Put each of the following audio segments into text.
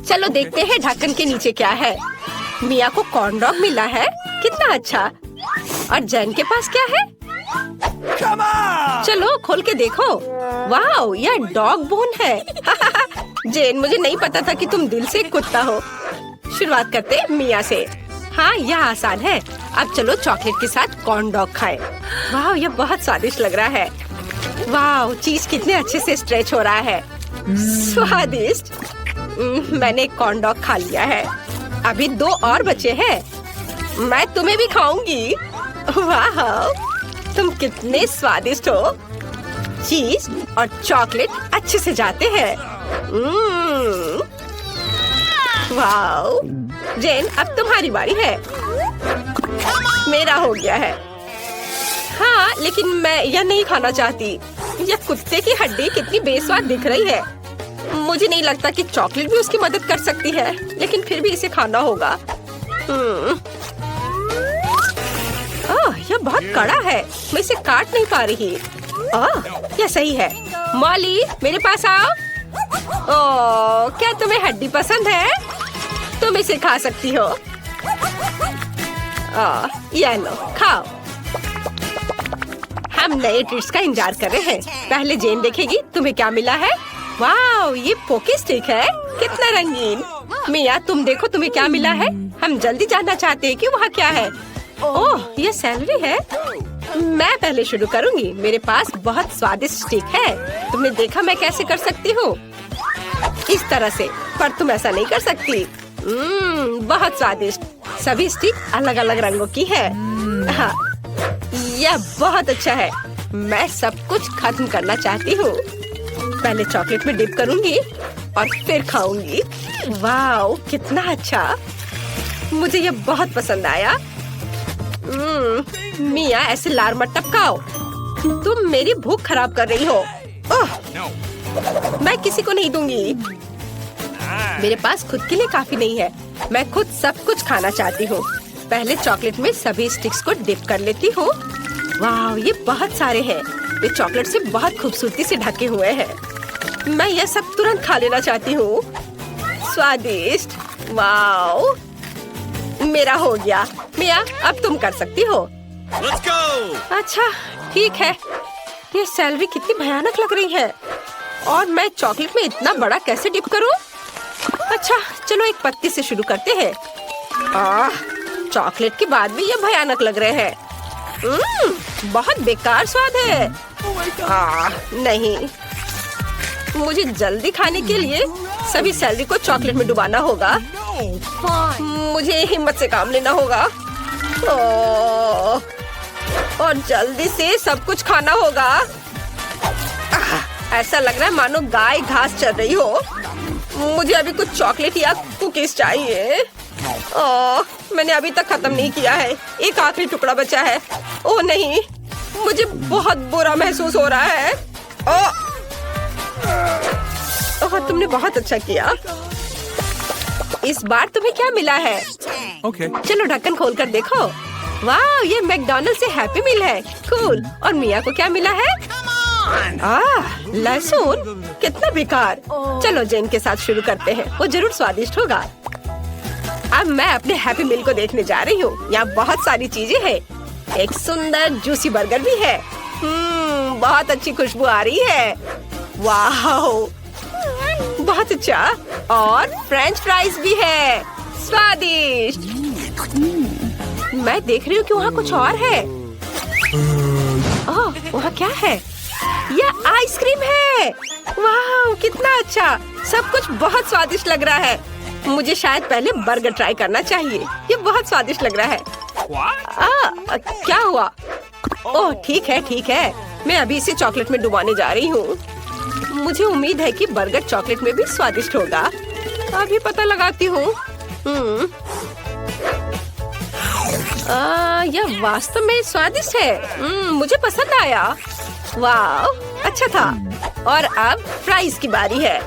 चलो देखते हैं ढक्कन के नीचे क्या है। मिया को कॉर्न डॉग मिला है, कितना अच्छा। और जैन के पास क्या है? चलो खोल के देखो। वाह, यह डॉग बोन है। जैन, मुझे नहीं पता था कि तुम दिल से एक कुत्ता हो। शुरुआत करते हैं मिया से। हाँ, यह आसान है। अब चलो चॉकलेट के साथ कॉर्न डॉग खाएं। वाह, यह बहुत स्वादिष्ट लग रहा है। वाह, चीज कितने अच्छे से स्ट्रेच हो रहा है। स्वादिष्ट। मैंने एक कॉर्न डॉग खा लिया है। अभी 2 और बचे हैं। मैं तुम्हें भी खाऊंगी। वाह, तुम कितने स्वादिष्ट हो। चीज और चॉकलेट अच्छे से जाते हैं। वाह। जेन, अब तुम्हारी बारी है। मेरा हो गया है। हाँ, लेकिन मैं यह नहीं खाना चाहती। यह कुत्ते की हड्डी कितनी बेस्वाद दिख रही है। मुझे नहीं लगता कि चॉकलेट भी उसकी मदद कर सकती है, लेकिन फिर भी इसे खाना होगा। यह बहुत कड़ा है, मैं इसे काट नहीं पा रही। यह सही है। मॉली, मेरे पास आओ। क्या तुम्हें हड्डी पसंद है? तुम इसे खा सकती हो। ये लो, खाओ। हम नए ट्रीट्स का इंतजार कर रहे हैं। पहले जेन देखेगी तुम्हें क्या मिला है। वाह, ये पोकी स्टिक है, कितना रंगीन। मिया, तुम देखो तुम्हें क्या मिला है। हम जल्दी जानना चाहते हैं कि वहाँ क्या है। ओह, ये सैलरी है। मैं पहले शुरू करूंगी। मेरे पास बहुत स्वादिष्ट स्टिक है। तुमने देखा मैं कैसे कर सकती हूँ, इस तरह से। पर तुम ऐसा नहीं कर सकती। बहुत स्वादिष्ट। सभी स्टिक अलग अलग रंगों की है। हाँ, यह बहुत अच्छा है। मैं सब कुछ खत्म करना चाहती हूँ। पहले चॉकलेट में डिप करूंगी और फिर खाऊंगी। वाह, कितना अच्छा। मुझे यह बहुत पसंद आया। मिया, ऐसे लार मत टपकाओ। तुम मेरी भूख खराब कर रही हो। मैं किसी को नहीं दूंगी। मेरे पास खुद के लिए काफी नहीं है। मैं खुद सब कुछ खाना चाहती हूँ। पहले चॉकलेट में सभी स्टिक्स को डिप कर लेती हूँ। वाह, ये बहुत सारे हैं। वे चॉकलेट से बहुत खूबसूरती से ढके हुए हैं। मैं यह सब तुरंत खा लेना चाहती हूँ। स्वादिष्ट। वाह, मेरा हो गया। मिया, अब तुम कर सकती हो। Let's go! अच्छा, ठीक है। ये सैलरी कितनी भयानक लग रही है। और मैं चॉकलेट में इतना बड़ा कैसे डिप करूं? अच्छा, चलो एक पत्ती से शुरू करते हैं। चॉकलेट के बाद भी ये भयानक लग रहे हैं। बहुत बेकार स्वाद है। नहीं, मुझे जल्दी खाने के लिए सभी सैलरी को चॉकलेट में डुबाना होगा। मुझे हिम्मत से काम लेना होगा। और जल्दी से सब कुछ खाना होगा। ऐसा लग रहा है मानो गाय घास चर रही हो। मुझे अभी कुछ चॉकलेट या कुकीज चाहिए। मैंने अभी तक खत्म नहीं किया है। एक आखिरी टुकड़ा बचा है। ओह नहीं, मुझे बहुत बुरा महसूस हो रहा है। तुमने बहुत अच्छा किया। इस बार तुम्हें क्या मिला है? Okay. चलो ढक्कन खोल कर देखो। वाह, ये मैकडॉनल्ड से हैप्पी मील है। कूल। और मिया को क्या मिला है? लहसुन, कितना बेकार। चलो जेन के साथ शुरू करते हैं। वो जरूर स्वादिष्ट होगा। अब मैं अपने हैप्पी मील को देखने जा रही हूँ। यहाँ बहुत सारी चीजें हैं। एक सुंदर जूसी बर्गर भी है। बहुत अच्छी खुशबू आ रही है। वाह, बहुत अच्छा। और फ्रेंच फ्राइज भी है, स्वादिष्ट। मैं देख रही हूँ कि वहाँ कुछ और है। वहाँ क्या है? यह आइसक्रीम है। वाह, कितना अच्छा। सब कुछ बहुत स्वादिष्ट लग रहा है। मुझे शायद पहले बर्गर ट्राई करना चाहिए। ये बहुत स्वादिष्ट लग रहा है। क्या हुआ? ओह, ठीक है ठीक है। मैं अभी इसे चॉकलेट में डुबाने जा रही हूँ। मुझे उम्मीद है कि बर्गर चॉकलेट में भी स्वादिष्ट होगा। अभी पता लगाती हूँ। यह वास्तव में स्वादिष्ट है। मुझे पसंद आया। वाह, अच्छा था। और अब फ्राइज की बारी है।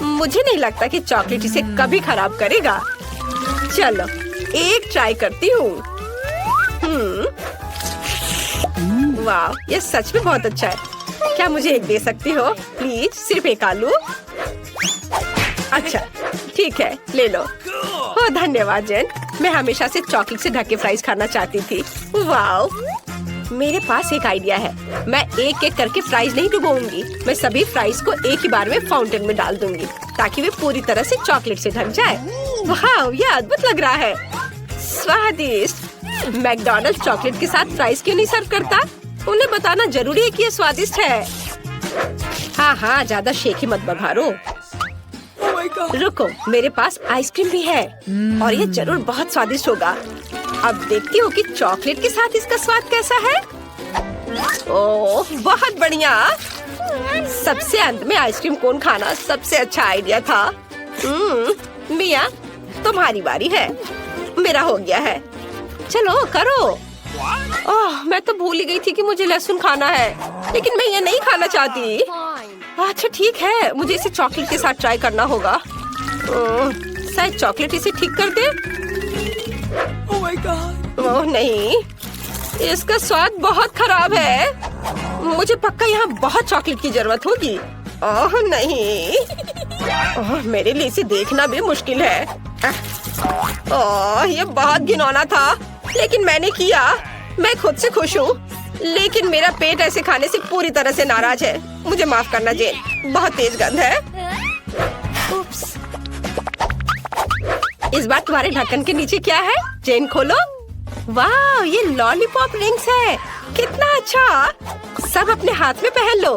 मुझे नहीं लगता कि चॉकलेट इसे कभी खराब करेगा। चलो एक ट्राई करती हूँ। वाह, ये सच में बहुत अच्छा है। क्या मुझे एक दे सकती हो प्लीज? सिर्फ एक आलू। अच्छा ठीक है, ले लो। ओह धन्यवाद जेन, मैं हमेशा से चॉकलेट से ढके फ्राइज खाना चाहती थी। वाओ, मेरे पास एक आइडिया है। मैं एक एक करके फ्राइज नहीं डुबोऊंगी, मैं सभी फ्राइज को एक ही बार में फाउंटेन में डाल दूंगी ताकि वे पूरी तरह से चॉकलेट से ढक जाए। वाह, ये अद्भुत लग रहा है, स्वादिष्ट। मैकडॉनल्ड्स चॉकलेट के साथ फ्राइज क्यों नहीं सर्व करता? उन्हें बताना जरूरी है कि ये स्वादिष्ट है। हाँ हाँ, ज्यादा शेखी मत बघारो। रुको, मेरे पास आइसक्रीम भी है और ये जरूर बहुत स्वादिष्ट होगा। अब देखती हूँ कि चॉकलेट के साथ इसका स्वाद कैसा है। ओह बहुत बढ़िया। सबसे अंत में आइसक्रीम कोन खाना सबसे अच्छा आइडिया था। मिया, तुम्हारी बारी है। मेरा हो गया है, चलो करो। ओह, मैं तो भूल ही गई थी कि मुझे लहसुन खाना है, लेकिन मैं ये नहीं खाना चाहती। अच्छा ठीक है, मुझे इसे चॉकलेट के साथ ट्राई करना होगा। शायद चॉकलेट इसे ठीक कर दे। ओह नहीं, इसका स्वाद बहुत खराब है। मुझे पक्का यहाँ बहुत चॉकलेट की जरूरत होगी। ओह नहीं, ओह मेरे लिए इसे देखना भी मुश्किल है। ओह ये बहुत घिनौना था, लेकिन मैंने किया। मैं खुद से खुश हूँ, लेकिन मेरा पेट ऐसे खाने से पूरी तरह से नाराज है। मुझे माफ करना जेन, बहुत तेज गंध है। उप्स। इस बार तुम्हारे ढक्कन के नीचे क्या है? जेन खोलो। वाह, ये लॉलीपॉप रिंग्स है। कितना अच्छा। सब अपने हाथ में पहन लो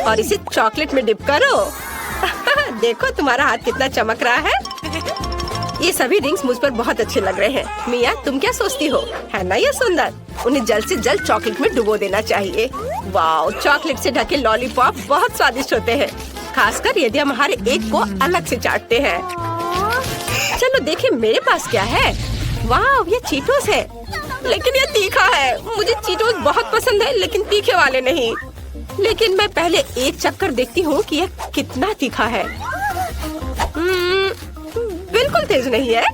और इसे चॉकलेट में डिप करो। देखो तुम्हारा हाथ कितना चमक रहा है। ये सभी रिंग्स मुझ पर बहुत अच्छे लग रहे हैं। मिया, तुम क्या सोचती हो? है ना ये सुंदर? उन्हें जल्द से जल्द चॉकलेट में डुबो देना चाहिए। वाओ, चॉकलेट से ढके लॉलीपॉप बहुत स्वादिष्ट होते हैं, खासकर यदि हम हर एक को अलग से चाटते हैं। चलो देखें मेरे पास क्या है। वाह, ये चीटोस है, लेकिन ये तीखा है। मुझे चीटोस बहुत पसंद है, लेकिन तीखे वाले नहीं। लेकिन मैं पहले एक चक्कर देखती हूँ कि यह कितना तीखा है। बिल्कुल तेज नहीं है।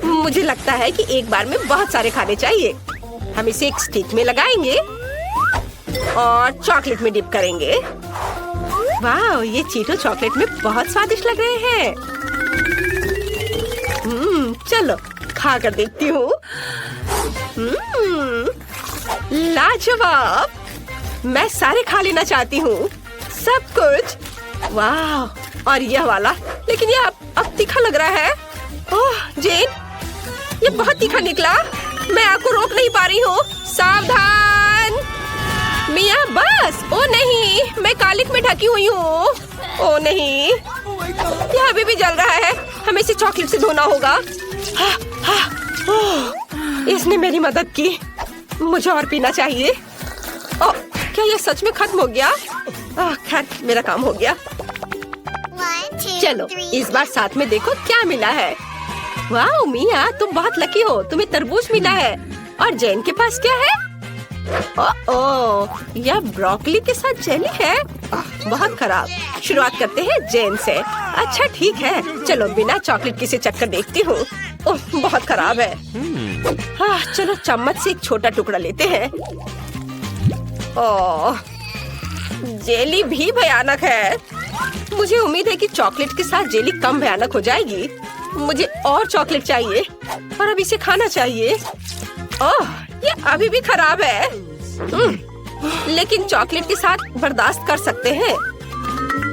मुझे लगता है कि एक बार में बहुत सारे खाने चाहिए। हम इसे एक स्टिक में लगाएंगे और चॉकलेट में डिप करेंगे। वाह, ये चीटो चॉकलेट में बहुत स्वादिष्ट लग रहे हैं। चलो खा कर देखती हूँ। लाजवाब। मैं सारे खा लेना चाहती हूँ, सब कुछ। वाह, और यह वाला, लेकिन यह अब तीखा लग रहा है। ओह जेन, ये बहुत तीखा निकला। मैं आपको रोक नहीं पा रही हूँ। सावधान। मिया बस। ओ नहीं, मैं कालिक में ढकी हुई हूँ। ओ नहीं, यह अभी भी जल रहा है। हमें इसे चॉकलेट से धोना होगा। इसने मेरी मदद की। मुझे और पीना चाहिए। ओह, क्या यह सच में खत्म हो गया? खैर, मेरा काम हो गया। चलो इस बार साथ में देखो क्या मिला है। वाह मिया, तुम बहुत लकी हो, तुम्हें तरबूज मिला है। और जेन के पास क्या है? ओह, यह ब्रोकली के साथ जेली है। बहुत खराब। शुरुआत करते हैं जेन से। अच्छा ठीक है, चलो बिना चॉकलेट की से चक्कर देखती हूँ। ओह बहुत खराब है। चलो चम्मच से एक छोटा टुकड़ा लेते हैं। ओह, जेली भी भयानक है। मुझे उम्मीद है कि चॉकलेट के साथ जेली कम भयानक हो जाएगी। मुझे और चॉकलेट चाहिए और अब इसे खाना चाहिए। ओह, ये अभी भी खराब है। लेकिन चॉकलेट के साथ बर्दाश्त कर सकते हैं।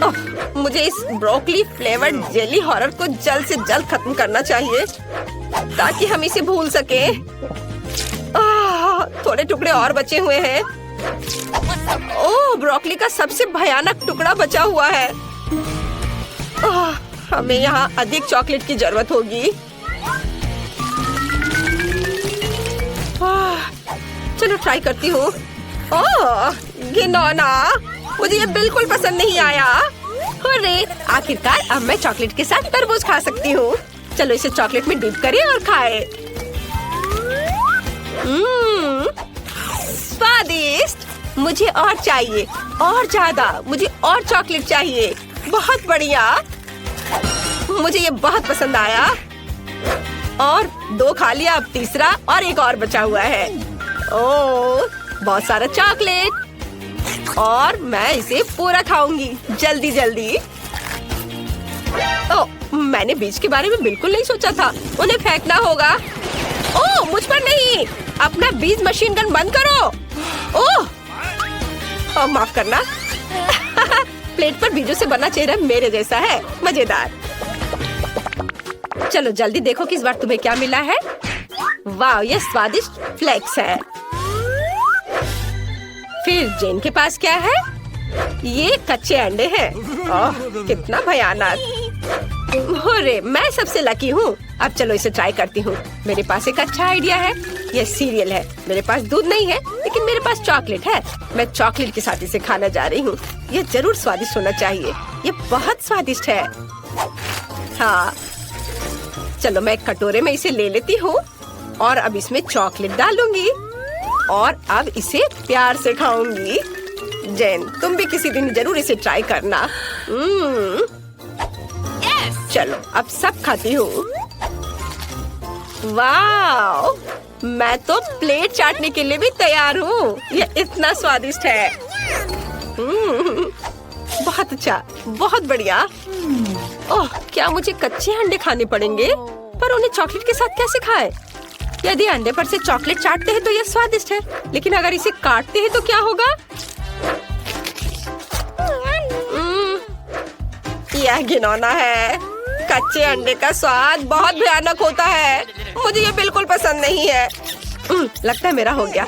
ओह, मुझे इस ब्रोकली फ्लेवर्ड जेली हॉरर को जल्द से जल्द खत्म करना चाहिए ताकि हम इसे भूल सके। थोड़े टुकड़े और बचे हुए हैं। ओह, ब्रोकली का सबसे भयानक टुकड़ा बचा हुआ है। हमें यहाँ अधिक चॉकलेट की जरूरत होगी। चलो ट्राई करती हूँ। ओह घिनौना, मुझे ये बिल्कुल पसंद नहीं आया। अरे आखिरकार अब मैं चॉकलेट के साथ तरबूज खा सकती हूँ। चलो इसे चॉकलेट में डिप करें और खाएं। स्वादिष्ट। मुझे और चाहिए, और ज्यादा। मुझे और चॉकलेट चाहिए। बहुत बढ़िया, मुझे ये बहुत पसंद आया। और 2 खा लिया, अब तीसरा और एक और बचा हुआ है। ओह बहुत सारा चॉकलेट, और मैं इसे पूरा खाऊंगी जल्दी जल्दी। ओह मैंने बीज के बारे में बिल्कुल नहीं सोचा था। उन्हें फेंकना होगा। ओह, मुझ पर नहीं। अपना बीज मशीन गन बंद करो। ओह, माफ करना। प्लेट पर बीजों से बना चेहरा मेरे जैसा है। मजेदार। चलो जल्दी देखो कि इस बार तुम्हें क्या मिला है। वाह, ये स्वादिष्ट फ्लेक्स है। फिर जेन के पास क्या है? ये कच्चे अंडे हैं। ओह, कितना भयानक। अरे, मैं सबसे लकी हूँ। अब चलो इसे ट्राई करती हूँ। मेरे पास एक अच्छा आइडिया है। ये सीरियल है। मेरे पास दूध नहीं है, लेकिन मेरे पास चॉकलेट है। मैं चॉकलेट के साथ इसे खाना जा रही हूँ। ये जरूर स्वादिष्ट होना चाहिए। ये बहुत स्वादिष्ट है। हाँ, चलो मैं एक कटोरे में इसे ले लेती हूँ और अब इसमें चॉकलेट डालूंगी और अब इसे प्यार से खाऊंगी। जेन, तुम भी किसी दिन जरूर इसे ट्राई करना। चलो अब सब खाती हूँ। वाह, मैं तो प्लेट चाटने के लिए भी तैयार हूँ। ये इतना स्वादिष्ट है। बहुत अच्छा, बहुत बढ़िया। ओह, क्या मुझे कच्चे अंडे खाने पड़ेंगे? पर उन्हें चॉकलेट के साथ कैसे खाएं? यदि अंडे पर से चॉकलेट चाटते हैं तो यह स्वादिष्ट है, लेकिन अगर इसे काटते हैं तो क्या होगा? यह घिनौना है। कच्चे अंडे का स्वाद बहुत भयानक होता है। मुझे ये बिल्कुल पसंद नहीं है। लगता है मेरा हो गया।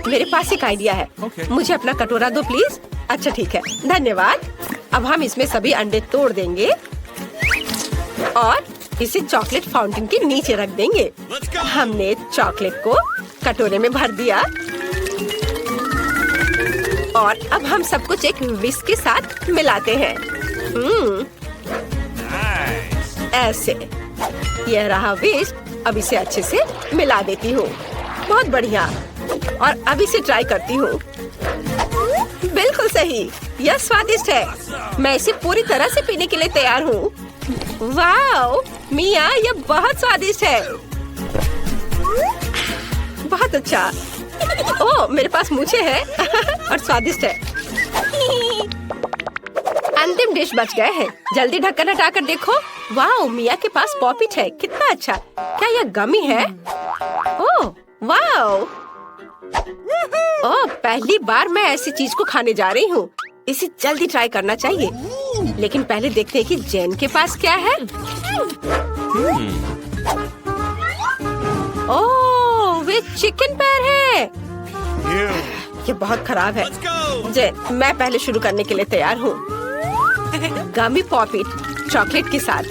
मेरे पास एक आइडिया है। मुझे अपना कटोरा दो प्लीज। अच्छा ठीक है, धन्यवाद। अब हम इसमें सभी अंडे तोड़ देंगे और इसे चॉकलेट फाउंटेन के नीचे रख देंगे। हमने चॉकलेट को कटोरे में भर दिया और अब हम सब कुछ एक विस्क के साथ मिलाते हैं। ऐसे। यह रहा विस्क। अब इसे अच्छे से मिला देती हूँ। बहुत बढ़िया। और अब इसे ट्राई करती हूँ। बिल्कुल सही, यह स्वादिष्ट है। मैं इसे पूरी तरह से पीने के लिए तैयार हूँ। वाह मिया, यह बहुत स्वादिष्ट है। बहुत अच्छा। ओह, मेरे पास मूछें हैं और स्वादिष्ट है। अंतिम डिश बच गए हैं। जल्दी ढक्कन हटाकर देखो। वाह, मिया के पास पॉपिट है। कितना अच्छा। क्या यह गमी है? ओह वाह। ओह, पहली बार मैं ऐसी चीज को खाने जा रही हूँ। इसे जल्दी ट्राई करना चाहिए, लेकिन पहले देखते हैं कि जेन के पास क्या है। ओह, वे चिकन पैर है। ये बहुत खराब है। जेन, मैं पहले शुरू करने के लिए तैयार हूँ। गमी पॉपिट चॉकलेट के साथ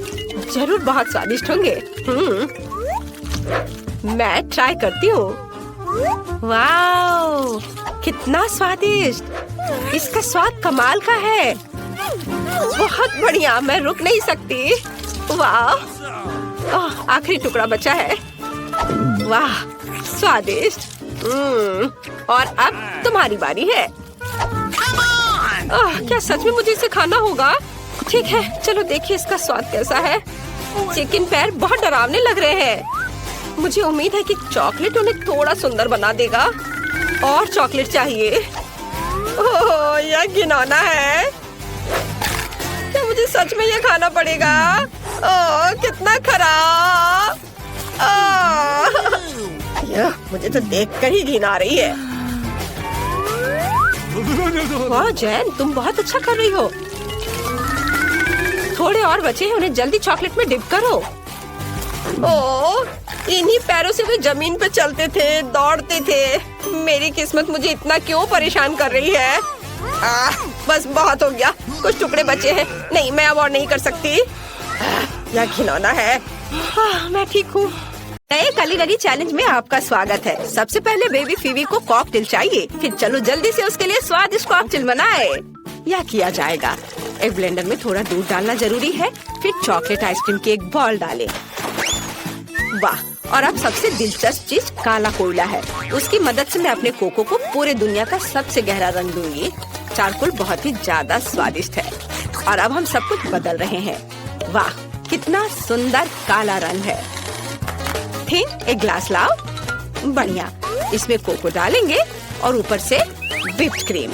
जरूर बहुत स्वादिष्ट होंगे। मैं ट्राई करती हूँ। वाओ, कितना स्वादिष्ट। इसका स्वाद कमाल का है। बहुत बढ़िया, मैं रुक नहीं सकती। वाह, आखिरी टुकड़ा बचा है। वाह, स्वादिष्ट। और अब तुम्हारी बारी है। क्या सच में मुझे इसे खाना होगा? ठीक है, चलो देखिए इसका स्वाद कैसा है। चिकन पैर बहुत डरावने लग रहे हैं। मुझे उम्मीद है कि चॉकलेट उन्हें थोड़ा सुंदर बना देगा। और चॉकलेट चाहिए। ओह, यह घिनौना है। क्या मुझे सच में यह खाना पड़ेगा? ओह, कितना खराब। यह मुझे तो देखकर ही घिन आ रही है। वाह जैन, तुम बहुत अच्छा कर रही हो। थोड़े और बचे हैं, उन्हें जल्दी चॉकलेट में डिप करो। ओह, इन्हीं पैरों से वे जमीन पे चलते थे, दौड़ते थे। मेरी किस्मत मुझे इतना क्यों परेशान कर रही है? बस बहुत हो गया। कुछ टुकड़े बचे हैं। नहीं, मैं अब और नहीं कर सकती। यह घिनौना है। मैं ठीक हूँ। नए कलीगरी चैलेंज में आपका स्वागत है। सबसे पहले बेबी फीवी को कॉकटेल चाहिए। फिर चलो जल्दी से उसके लिए स्वादिष्ट कॉकटेल बनाए। यह किया जाएगा। एक ब्लेंडर में थोड़ा दूध डालना जरूरी है। फिर चॉकलेट आइसक्रीम की एक बॉल डालें। वाह, और अब सबसे दिलचस्प चीज काला कोयला है। उसकी मदद से मैं अपने कोको को पूरे दुनिया का सबसे गहरा रंग दूंगी। चारकोल बहुत ही ज्यादा स्वादिष्ट है। और अब हम सब कुछ बदल रहे हैं। वाह, कितना सुंदर काला रंग है। फिर एक ग्लास लाओ। बढ़िया, इसमें कोको डालेंगे और ऊपर से व्हिप्ड क्रीम।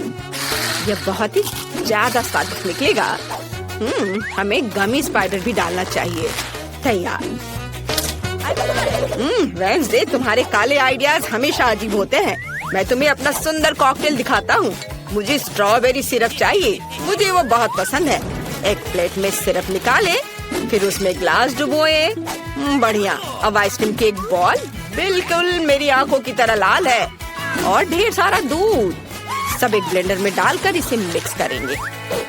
यह बहुत ही ज्यादा स्वादिष्ट निकलेगा। हमें गमी स्पाइडर भी डालना चाहिए। तैयार। वेडनेसडे, तुम्हारे काले आइडियाज हमेशा अजीब होते हैं। मैं तुम्हें अपना सुंदर कॉकटेल दिखाता हूँ। मुझे स्ट्रॉबेरी सिरप चाहिए, मुझे वो बहुत पसंद है। एक प्लेट में सिरप निकाले, फिर उसमें ग्लास डुबोए। बढ़िया। अब आइसक्रीम की एक बॉल बिल्कुल मेरी आंखों की तरह लाल है, और ढेर सारा दूध। सब एक ब्लेंडर में डालकर इसे मिक्स करेंगे।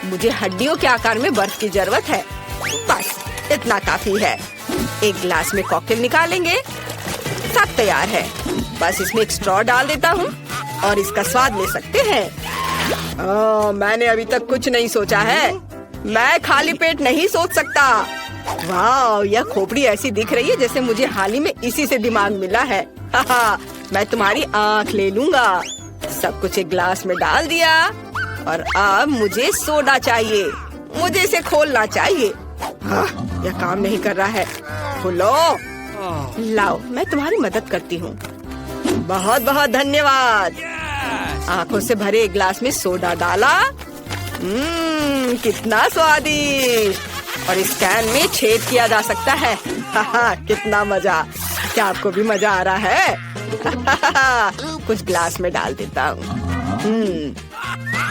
मुझे हड्डियों के आकार में बर्फ की जरूरत है। बस इतना काफी है। एक ग्लास में कॉकटेल निकालेंगे। सब तैयार है। बस इसमें एक स्ट्रॉ डाल देता हूँ और इसका स्वाद ले सकते हैं। मैंने अभी तक कुछ नहीं सोचा है। मैं खाली पेट नहीं सोच सकता। वाह, यह खोपड़ी ऐसी दिख रही है जैसे मुझे हाल ही में इसी से दिमाग मिला है। मैं तुम्हारी आँख ले लूंगा। सब कुछ एक ग्लास में डाल दिया और अब मुझे सोडा चाहिए। मुझे इसे खोलना चाहिए। यह काम नहीं कर रहा है। खोलो। लाओ, मैं तुम्हारी मदद करती हूँ। बहुत बहुत धन्यवाद। आंखों से भरे एक ग्लास में सोडा डाला। कितना स्वादिष्ट। और इस कैन में छेद किया जा सकता है। कितना मजा। क्या आपको भी मजा आ रहा है? कुछ ग्लास में डाल देता हूँ।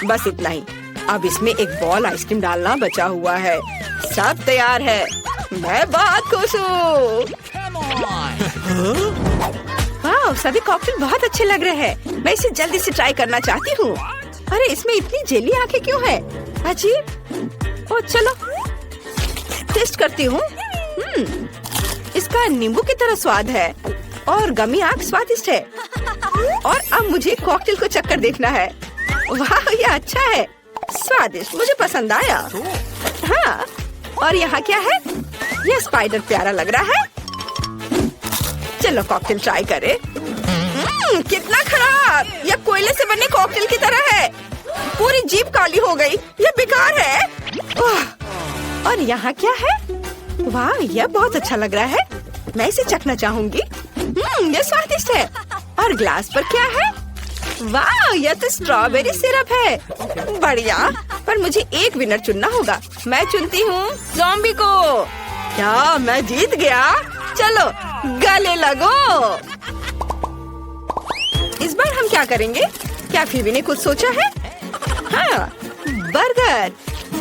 बस इतना ही। अब इसमें एक बॉल आइसक्रीम डालना बचा हुआ है। सब तैयार है। मैं बहुत खुश हूँ। वाह, सभी कॉकटेल बहुत अच्छे लग रहे हैं। मैं इसे जल्दी से ट्राई करना चाहती हूँ। अरे, इसमें इतनी जेली आंखें क्यों है? अजीब। ओ, चलो टेस्ट करती हूँ। इसका नींबू की तरह स्वाद है और गमी आंख स्वादिष्ट है। और अब मुझे कॉकटेल को चक्कर देखना है। वाह, यह अच्छा है, स्वादिष्ट, मुझे पसंद आया। हाँ, और यहाँ क्या है? यह स्पाइडर प्यारा लग रहा है। चलो कॉकटेल ट्राई करें। कितना खराब। यह कोयले से बने कॉकटेल की तरह है। पूरी जीभ काली हो गई। यह बेकार है। और यहाँ क्या है? वाह, यह बहुत अच्छा लग रहा है। मैं इसे चखना चाहूंगी। यह स्वादिष्ट है। और ग्लास पर क्या है? वाह, यह तो स्ट्रॉबेरी सिरप है। बढ़िया। पर मुझे एक विनर चुनना होगा। मैं चुनती हूँ ज़ॉम्बी को। क्या मैं जीत गया? चलो गले लगो। इस बार हम क्या करेंगे? क्या फीबी ने कुछ सोचा है? हाँ, बर्गर।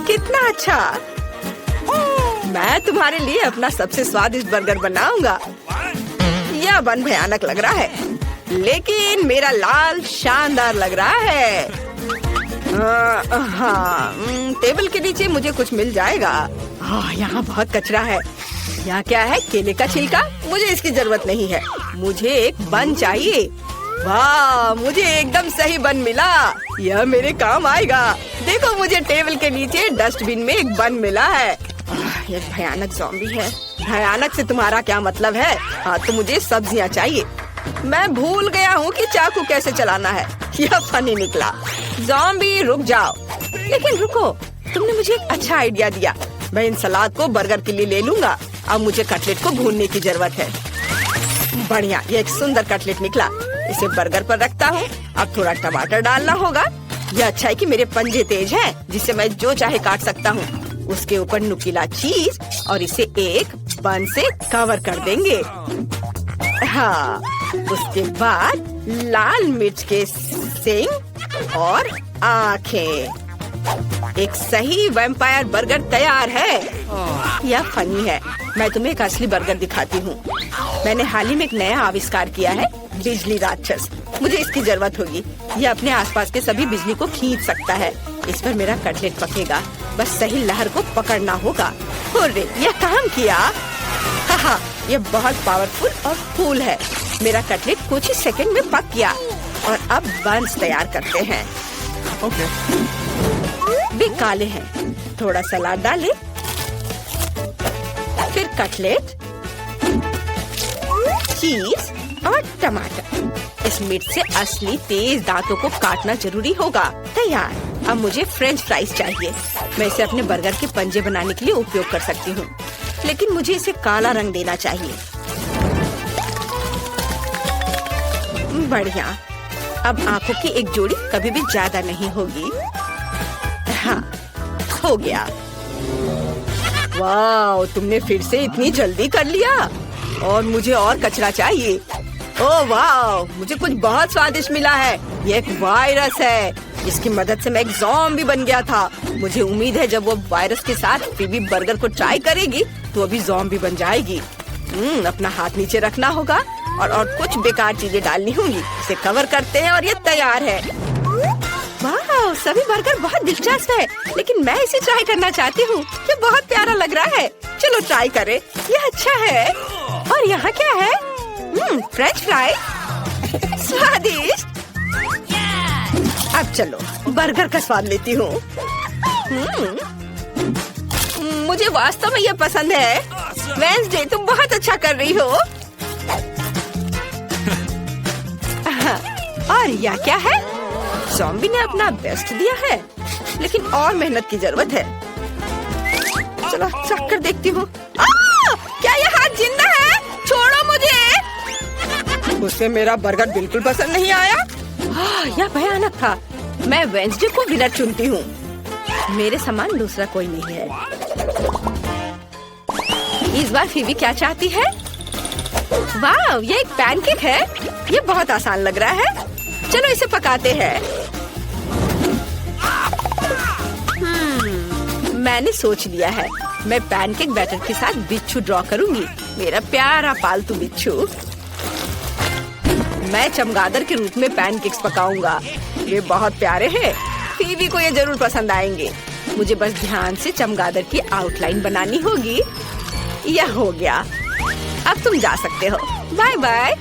कितना अच्छा। मैं तुम्हारे लिए अपना सबसे स्वादिष्ट बर्गर बनाऊंगा। यह बन भयानक लग रहा है, लेकिन मेरा लाल शानदार लग रहा है। हाँ, टेबल के नीचे मुझे कुछ मिल जाएगा। यहाँ बहुत कचरा है। यहाँ क्या है? केले का छिलका। मुझे इसकी जरूरत नहीं है। मुझे एक बन चाहिए। वाह, मुझे एकदम सही बन मिला। यह मेरे काम आएगा। देखो, मुझे टेबल के नीचे डस्टबिन में एक बन मिला है। यह भयानक ज़ॉम्बी है। भयानक से तुम्हारा क्या मतलब है? हाँ, तो मुझे सब्जियाँ चाहिए। मैं भूल गया हूँ कि चाकू कैसे चलाना है। यह फनी निकला। ज़ॉम्बी रुक जाओ। लेकिन रुको, तुमने मुझे एक अच्छा आइडिया दिया। मैं इन सलाद को बर्गर के लिए ले लूंगा। अब मुझे कटलेट को भूनने की जरूरत है। बढ़िया, ये एक सुंदर कटलेट निकला। इसे बर्गर पर रखता हूँ। अब थोड़ा टमाटर डालना होगा। यह अच्छा है कि मेरे पंजे तेज हैं, जिससे मैं जो चाहे काट सकता हूँ। उसके ऊपर नुकीला चीज और इसे एक बन से कवर कर देंगे। हाँ, उसके बाद लाल मिर्च के सींग और आँखें। एक सही वैम्पायर बर्गर तैयार है। यह फनी है। मैं तुम्हें एक असली बर्गर दिखाती हूँ। मैंने हाल ही में एक नया आविष्कार किया है, बिजली राक्षस। मुझे इसकी जरूरत होगी। यह अपने आसपास के सभी बिजली को खींच सकता है। इस पर मेरा कटलेट पकेगा। बस सही लहर को पकड़ना होगा। हुर्रे, यह काम किया। हाँ, यह बहुत पावरफुल और कूल है। मेरा कटलेट कुछ ही सेकंड में पक गया। और अब बन्स तैयार करते हैं। भी काले हैं। थोड़ा सलाद डालें, फिर कटलेट, चीज और टमाटर। इस मिर्च से असली तेज दांतों को काटना जरूरी होगा। तैयार। अब मुझे फ्रेंच फ्राइज चाहिए। मैं इसे अपने बर्गर के पंजे बनाने के लिए उपयोग कर सकती हूँ, लेकिन मुझे इसे काला रंग देना चाहिए। बढ़िया। अब आंखों की एक जोड़ी कभी भी ज्यादा नहीं होगी। हाँ, हो गया। वाह, तुमने फिर से इतनी जल्दी कर लिया। और मुझे और कचरा चाहिए। ओह वाह, मुझे कुछ बहुत स्वादिष्ट मिला है। ये एक वायरस है जिसकी मदद से मैं एक ज़ॉम्बी बन गया था। मुझे उम्मीद है जब वो वायरस के साथ फीबी बर्गर को ट्राई करेगी तो अभी ज़ॉम्बी बन जाएगी। अपना हाथ नीचे रखना होगा और कुछ बेकार चीजें डालनी होंगी। इसे कवर करते हैं और ये तैयार है। वाह, सभी बर्गर बहुत दिलचस्प है, लेकिन मैं इसे ट्राई करना चाहती हूँ। ये बहुत प्यारा लग रहा है। चलो ट्राई करें। ये अच्छा है। और यहाँ क्या है? फ्रेंच फ्राई, स्वादिष्ट। अब चलो बर्गर का स्वाद लेती हूँ। मुझे वास्तव में ये पसंद है। वेंसडे, तुम बहुत अच्छा कर रही हो। और यह क्या है? ज़ॉम्बी ने अपना बेस्ट दिया है, लेकिन और मेहनत की जरूरत है। चलो चख कर देखती हूँ। क्या ये हाथ जिंदा है? छोड़ो मुझे। उसे मेरा बर्गर बिल्कुल पसंद नहीं आया। यह भयानक था। मैं वेंसडे को विनर चुनती हूँ। मेरे समान दूसरा कोई नहीं है। इस बार फीबी क्या चाहती है? वाह, ये एक पैनकेक है। ये बहुत आसान लग रहा है। चलो इसे पकाते हैं। मैंने सोच लिया है, मैं पैनकेक बैटर के साथ बिच्छू ड्रॉ करूंगी। मेरा प्यारा पालतू बिच्छू। मैं चमगादड़ के रूप में पैनकेक्स पकाऊंगा। ये बहुत प्यारे हैं। फीबी को ये जरूर पसंद आएंगे। मुझे बस ध्यान से चमगादड़ की आउटलाइन बनानी होगी। यह हो गया। अब तुम जा सकते हो। Bye bye.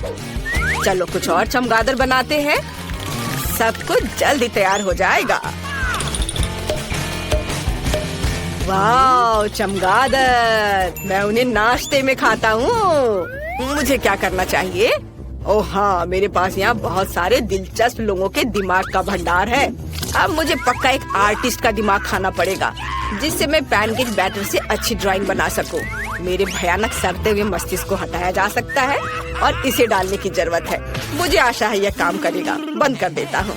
चलो कुछ और चमगादड़ बनाते हैं। सब कुछ जल्दी तैयार हो जाएगा। वाह, चमगादड़। मैं उन्हें नाश्ते में खाता हूँ। मुझे क्या करना चाहिए? ओह हाँ, मेरे पास यहाँ बहुत सारे दिलचस्प लोगों के दिमाग का भंडार है। अब मुझे पक्का एक आर्टिस्ट का दिमाग खाना पड़ेगा, जिससे मैं पैनकेक बैटर से अच्छी ड्राइंग बना सकूं। मेरे भयानक सड़ते हुए मस्तिष्क को हटाया जा सकता है और इसे डालने की जरूरत है। मुझे आशा है यह काम करेगा। बंद कर देता हूँ।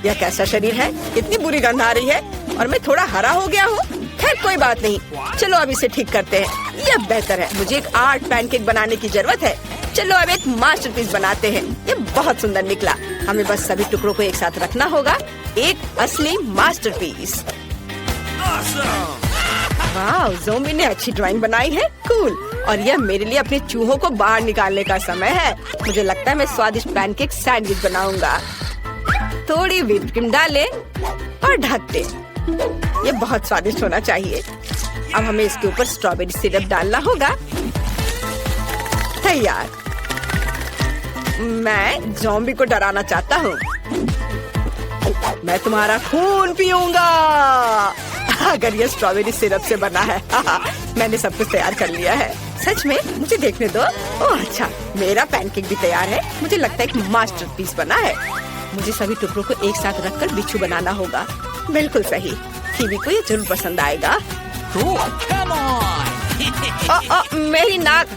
यह कैसा शरीर है? इतनी बुरी गंध आ रही है और मैं थोड़ा हरा हो गया हूँ। खैर कोई बात नहीं। चलो अब इसे ठीक करते हैं। यह बेहतर है। मुझे एक आर्ट पैनकेक बनाने की जरूरत है। चलो अब एक मास्टरपीस बनाते हैं। ये बहुत सुंदर निकला। हमें बस सभी टुकड़ों को एक साथ रखना होगा। एक असली मास्टरपीस। वाह, ज़ॉम्बी ने अच्छी ड्राइंग बनाई है। कूल। और यह मेरे लिए अपने चूहों को बाहर निकालने का समय है। मुझे लगता है मैं स्वादिष्ट पैनकेक सैंडविच बनाऊंगा। थोड़ी व्हिप क्रीम डालें और ढक दें। ये बहुत स्वादिष्ट होना चाहिए। अब हमें इसके ऊपर स्ट्रॉबेरी सिरप डालना होगा। तैयार। मैं ज़ॉम्बी को डराना चाहता हूँ। मैं तुम्हारा खून पीऊंगा। अगर ये स्ट्रॉबेरी सिरप से बना है। मैंने सब कुछ तैयार कर लिया है। सच में? मुझे देखने दो। ओह अच्छा, मेरा पैनकेक भी तैयार है। मुझे लगता है एक मास्टरपीस बना है। मुझे सभी टुकड़ों को एक साथ रखकर बिच्छू बनाना होगा। बिल्कुल सही। फीबी को ये जरूर पसंद आएगा। मेरी नाक।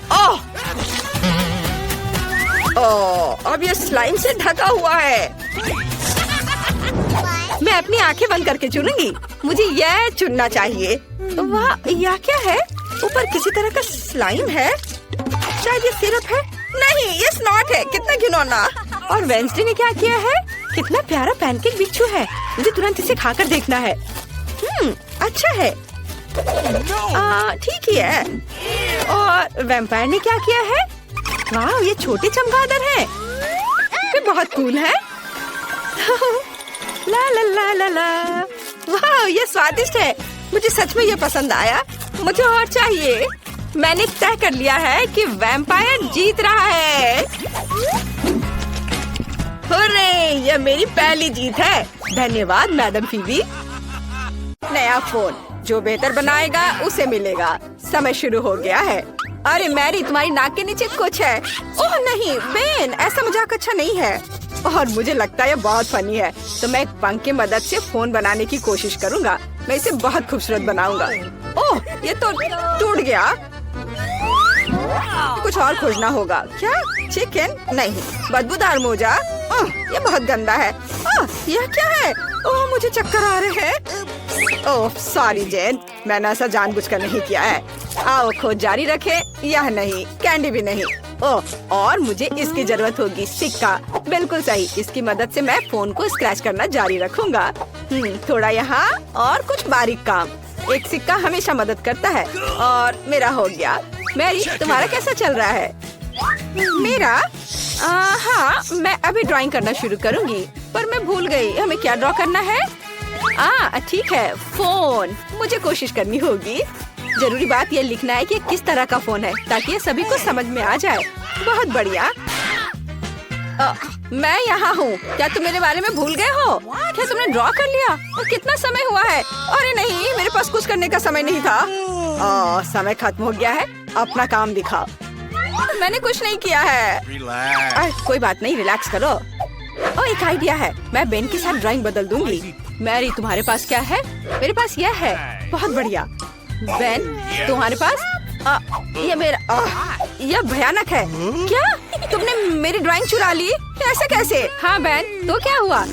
अब ये स्लाइम से ढका हुआ है। मैं अपनी आंखें बंद करके चुनूंगी। मुझे यह चुनना चाहिए। वाह, यह क्या है? ऊपर किसी तरह का स्लाइम है। शायद ये सिरप है। नहीं, ये स्नॉट है। कितना घिनौना। और वेंसडे ने क्या किया है? कितना प्यारा पैनकेक बिच्छू है। मुझे तुरंत इसे खाकर देखना है। अच्छा है। ठीक ही है। और वैम्पायर ने क्या किया है? वाह, ये छोटे चमगादड़ हैं। ये बहुत कूल है। ला ला ला ला ला। वाह, ये स्वादिष्ट है। मुझे सच में ये पसंद आया। मुझे और चाहिए। मैंने तय कर लिया है कि वैम्पायर जीत रहा है। हुर्रे, ये मेरी पहली जीत है। धन्यवाद मैडम फीबी। नया फोन जो बेहतर बनाएगा उसे मिलेगा। समय शुरू हो गया है। अरे मैरी, तुम्हारी नाक के नीचे कुछ है। ओह नहीं बेन, ऐसा मजाक अच्छा नहीं है। और मुझे लगता है ये बहुत फनी है। तो मैं एक पंख की मदद से फोन बनाने की कोशिश करूंगा। मैं इसे बहुत खूबसूरत बनाऊंगा। ओह, ये तो टूट गया। कुछ और खोजना होगा। क्या? चिकन? नहीं, बदबूदार मोजा। ये बहुत गंदा है। यह क्या है? ओह, मुझे चक्कर आ रहे हैं। ओह सॉरी जेन, मैंने ऐसा जानबूझकर नहीं किया है। आओ खोज जारी रखे। यह नहीं, कैंडी भी नहीं। ओह और मुझे इसकी जरूरत होगी, सिक्का। बिल्कुल सही, इसकी मदद से मैं फोन को स्क्रैच करना जारी रखूंगा। थोड़ा यहाँ और कुछ बारीक काम। एक सिक्का हमेशा मदद करता है। और मेरा हो गया। मैरी, तुम्हारा कैसा चल रहा है? मेरा हाँ, मैं अभी ड्राइंग करना शुरू करूंगी, पर मैं भूल गई हमें क्या ड्रॉ करना है। ठीक है, फोन। मुझे कोशिश करनी होगी। जरूरी बात ये लिखना है कि किस तरह का फोन है, ताकि ये सभी को समझ में आ जाए। बहुत बढ़िया। मैं यहाँ हूँ। क्या तुम मेरे बारे में भूल गए हो? क्या तुमने ड्रॉ कर लिया? और कितना समय हुआ है? अरे नहीं, मेरे पास कुछ करने का समय नहीं था। समय खत्म हो गया है। अपना काम दिखाओ। मैंने कुछ नहीं किया है। कोई बात नहीं, रिलैक्स करो। एक आइडिया है, मैं बेन के साथ ड्राइंग बदल दूंगी। मैरी, तुम्हारे पास क्या है? मेरे पास यह है। बहुत बढ़िया। बेन, तुम्हारे पास? ये मेरा यह भयानक है। क्या तुमने मेरी ड्राइंग चुरा ली? ऐसा कैसे? हाँ बेन, तो क्या हुआ?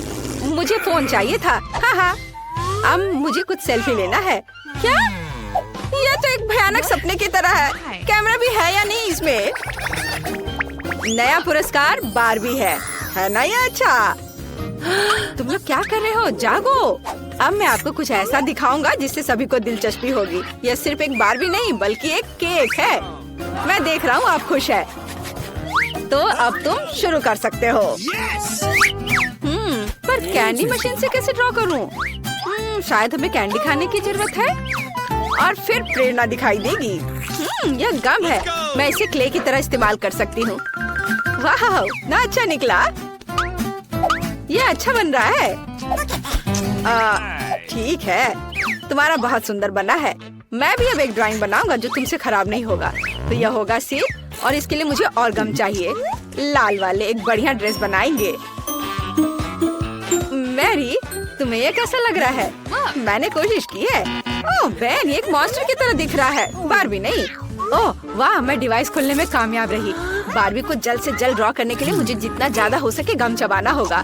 मुझे फोन चाहिए था। हाँ, अब मुझे कुछ सेल्फी लेना है। क्या? यह तो एक भयानक सपने की तरह है। कैमरा भी है या नहीं इसमें? नया पुरस्कार बारबी है ना? ये अच्छा। तुम लोग क्या कर रहे हो? जागो। अब मैं आपको कुछ ऐसा दिखाऊंगा जिससे सभी को दिलचस्पी होगी। यह सिर्फ एक बारबी नहीं, बल्कि एक केक है। मैं देख रहा हूँ आप खुश है, तो अब तुम शुरू कर सकते हो। पर कैंडी मशीन से कैसे ड्रॉ करूँ? शायद हमें कैंडी खाने की जरूरत है और फिर प्रेरणा दिखाई देगी। यह गम है। मैं इसे क्ले की तरह इस्तेमाल कर सकती हूँ। वाह, ना अच्छा निकला। यह अच्छा बन रहा है। ठीक है, तुम्हारा बहुत सुंदर बना है। मैं भी अब एक ड्राइंग बनाऊंगा जो तुमसे खराब नहीं होगा। तो यह होगा सिर, और इसके लिए मुझे और गम चाहिए। लाल वाले एक बढ़िया ड्रेस बनाएंगे। मैरी, तुम्हें ये कैसा लग रहा है? मैंने कोशिश की है। ओह बेन, ये एक मॉन्स्टर की तरह दिख रहा है, बारबी नहीं। ओह वाह, मैं डिवाइस खोलने में कामयाब रही। बारबी को जल्द से जल्द ड्रॉ करने के लिए मुझे जितना ज्यादा हो सके गम चबाना होगा।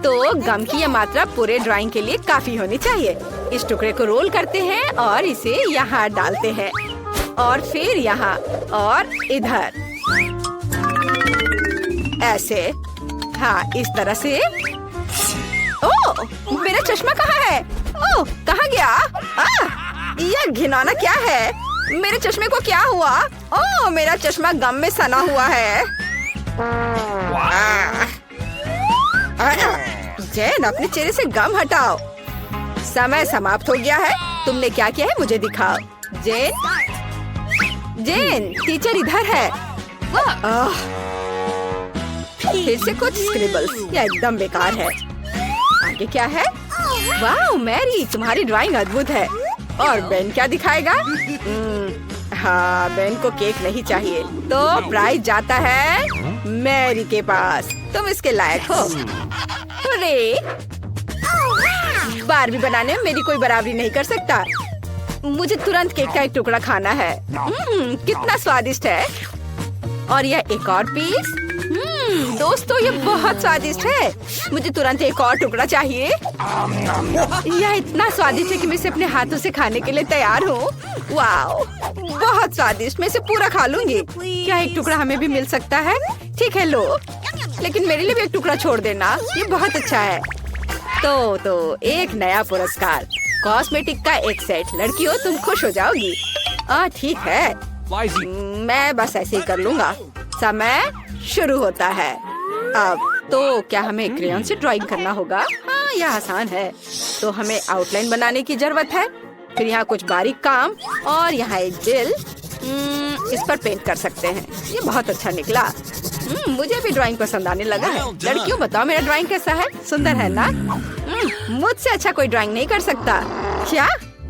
तो गम की यह मात्रा पूरे ड्राइंग के लिए काफी होनी चाहिए। इस टुकड़े को रोल करते हैं और इसे यहाँ डालते हैं, और फिर यहाँ और इधर ऐसे। हाँ, इस तरह से। ओह, मेरा चश्मा कहाँ है? ओह, कहाँ गया? यह घिनौना क्या है? मेरे चश्मे को क्या हुआ? ओह, मेरा चश्मा गम में सना हुआ है। जेन, अपने चेहरे से गम हटाओ। समय समाप्त हो गया है। तुमने क्या किया है मुझे दिखाओ। जेन, जेन, टीचर इधर है। फिर से कुछ स्क्रिबल्स। यह एकदम बेकार है। आगे क्या है? वाह मैरी, तुम्हारी ड्राइंग अद्भुत है। और बेन क्या दिखाएगा? हाँ, बेन को केक नहीं चाहिए, तो प्राइज जाता है मैरी के पास। तुम इसके लायक हो। अरे, बारबी बनाने में मेरी कोई बराबरी नहीं कर सकता। मुझे तुरंत केक का एक टुकड़ा खाना है। कितना स्वादिष्ट है। और यह एक और पीस। दोस्तों, ये बहुत स्वादिष्ट है। मुझे तुरंत एक और टुकड़ा चाहिए। यह इतना स्वादिष्ट है कि मैं इसे अपने हाथों से खाने के लिए तैयार हूँ। वाओ, बहुत स्वादिष्ट। मैं इसे पूरा खा लूंगी। क्या एक टुकड़ा हमें भी मिल सकता है? ठीक है, लो, लेकिन मेरे लिए भी एक टुकड़ा छोड़ देना। ये बहुत अच्छा है। तो एक नया पुरस्कार, कॉस्मेटिक का एक सेट। लड़कियों, तुम खुश हो जाओगी। ठीक है, मैं बस ऐसे ही कर लूंगा। समय शुरू होता है। अब तो क्या हमें क्रेयॉन से ड्राइंग करना होगा? हाँ, यह आसान है। तो हमें आउटलाइन बनाने की जरूरत है। फिर यहाँ कुछ बारीक काम, और यहाँ एक दिल। इस पर पेंट कर सकते हैं। ये बहुत अच्छा निकला। मुझे भी ड्राइंग पसंद आने लगा है। लड़कियों, बताओ मेरा ड्राइंग कैसा है? सुंदर है ना? मुझसे अच्छा कोई ड्राइंग नहीं कर सकता। क्या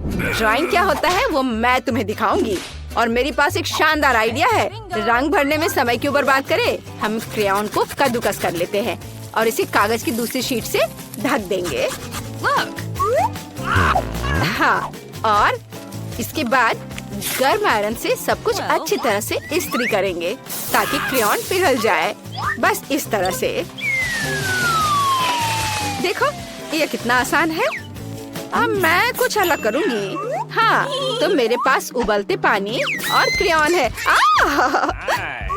ड्राइंग क्या होता है वो मैं तुम्हें दिखाऊंगी। और मेरे पास एक शानदार आइडिया है। रंग भरने में समय क्यों बर्बाद करें? हम क्रेयॉन को कद्दूकस कर लेते हैं और इसे कागज की दूसरी शीट से ढक देंगे। हाँ, और इसके बाद गर्म आयरन से सब कुछ अच्छी तरह से इस्त्री करेंगे ताकि क्रेयॉन पिघल जाए। बस इस तरह से। देखो, ये कितना आसान है। अब मैं कुछ अलग करूँगी। हाँ, तो मेरे पास उबलते पानी और क्रेयॉन है।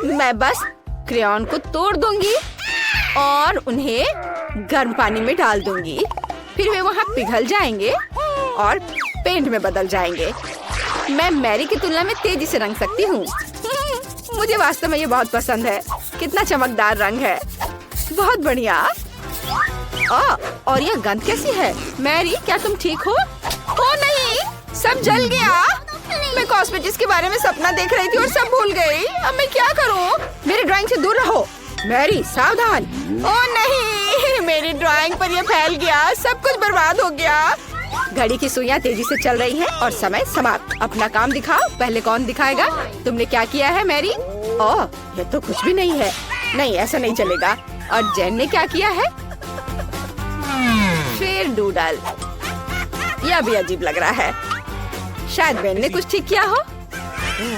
मैं बस क्रेयॉन को तोड़ दूंगी और उन्हें गर्म पानी में डाल दूंगी। फिर वे वहाँ पिघल जाएंगे और पेंट में बदल जाएंगे। मैं मैरी की तुलना में तेजी से रंग सकती हूँ। मुझे वास्तव में ये बहुत पसंद है। कितना चमकदार रंग है, बहुत बढ़िया। और यह गंध कैसी है? मैरी, क्या तुम ठीक हो? ओ नहीं, सब जल गया। मैं कॉस्मेटिक्स के बारे में सपना देख रही थी और सब भूल गई। अब मैं क्या करूं? मेरी ड्राइंग से दूर रहो। मैरी, सावधान। ओ नहीं, मेरी ड्राइंग पर यह फैल गया। सब कुछ बर्बाद हो गया। घड़ी की सुइयां तेजी से चल रही हैं और समय समाप्त। अपना काम दिखाओ। पहले कौन दिखाएगा? तुमने क्या किया है मैरी? ओह, ये तो कुछ भी नहीं है। नहीं, ऐसा नहीं चलेगा। और जेन ने क्या किया है? फिर डूडल। यह भी अजीब लग रहा है। शायद बेन ने कुछ ठीक किया हो।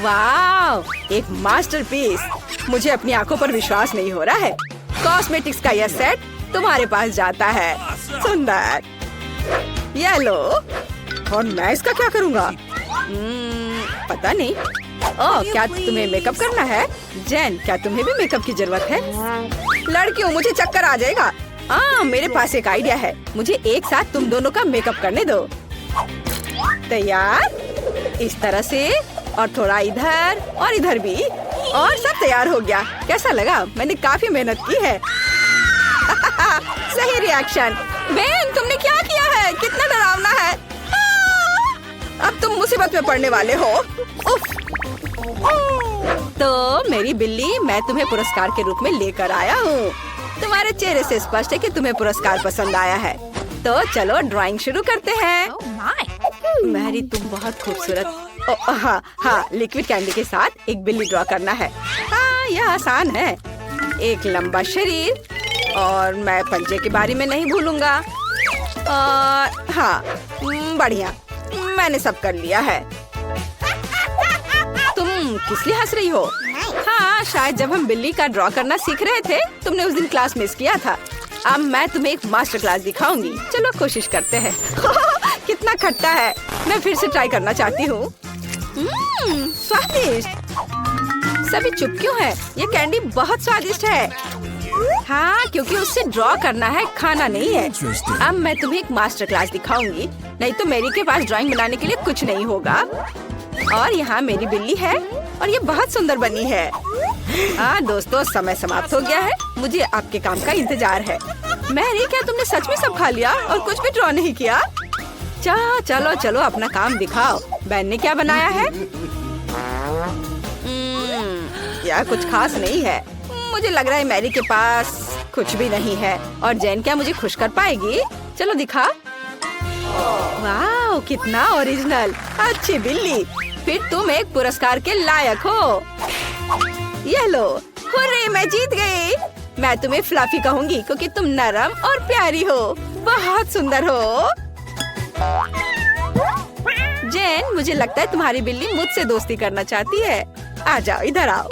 वाह, एक मास्टरपीस। मुझे अपनी आंखों पर विश्वास नहीं हो रहा है। कॉस्मेटिक्स का यह सेट तुम्हारे पास जाता है। सुंदर। ये लो। और मैं इसका क्या करूँगा? पता नहीं। ओह, क्या तुम्हें मेकअप करना है? जेन, क्या तुम्हें भी मेकअप की जरूरत है? लड़कियों, मुझे चक्कर आ जाएगा। मेरे पास एक आइडिया है। मुझे एक साथ तुम दोनों का मेकअप करने दो। तैयार? इस तरह से, और थोड़ा इधर और इधर भी, और सब तैयार हो गया। कैसा लगा? मैंने काफी मेहनत की है। सही रिएक्शन। बेन, तुमने क्या किया है? कितना डरावना है। अब तुम मुसीबत में पड़ने वाले हो। उफ। तो मेरी बिल्ली, मैं तुम्हें पुरस्कार के रूप में लेकर आया हूँ। तुम्हारे चेहरे से स्पष्ट है कि तुम्हें पुरस्कार पसंद आया है। तो चलो ड्राइंग शुरू करते हैं। मैरी, तुम बहुत खूबसूरत। हाँ, लिक्विड कैंडी के साथ एक बिल्ली ड्रॉ करना है। हाँ, यह आसान है। एक लंबा शरीर, और मैं पंजे के बारे में नहीं भूलूंगा। और हाँ, बढ़िया, मैंने सब कर लिया है। तुम किस लिए हंस रही हो? हाँ, शायद जब हम बिल्ली का ड्रॉ करना सीख रहे थे, तुमने उस दिन क्लास मिस किया था। अब मैं तुम्हें एक मास्टर क्लास दिखाऊंगी। चलो कोशिश करते हैं। कितना खट्टा है। मैं फिर से ट्राई करना चाहती हूँ। स्वादिष्ट। सभी चुप क्यों है? ये कैंडी बहुत स्वादिष्ट है। हाँ, क्योंकि उससे ड्रॉ करना है, खाना नहीं है। अब मैं तुम्हें एक मास्टर क्लास दिखाऊंगी, नहीं तो मेरी के पास ड्राइंग बनाने के लिए कुछ नहीं होगा। और यहाँ मेरी बिल्ली है और ये बहुत सुंदर बनी है। हाँ दोस्तों, समय समाप्त हो गया है। मुझे आपके काम का इंतजार है। मैरी, क्या तुमने सच में सब खा लिया और कुछ भी ड्रॉ नहीं किया? चलो चलो, अपना काम दिखाओ। बेन ने क्या बनाया है? यह कुछ खास नहीं है। मुझे लग रहा है मैरी के पास कुछ भी नहीं है। और जेन क्या मुझे खुश कर पाएगी? चलो दिखा। वाह, कितना ओरिजिनल। अच्छी बिल्ली, फिर तुम एक पुरस्कार के लायक हो। ये लो। हुर्रे, मैं जीत गई। मैं तुम्हें फ्लफी कहूंगी क्योंकि तुम नरम और प्यारी हो। बहुत सुंदर हो। जेन, मुझे लगता है तुम्हारी बिल्ली मुझसे दोस्ती करना चाहती है। आ जाओ, इधर आओ।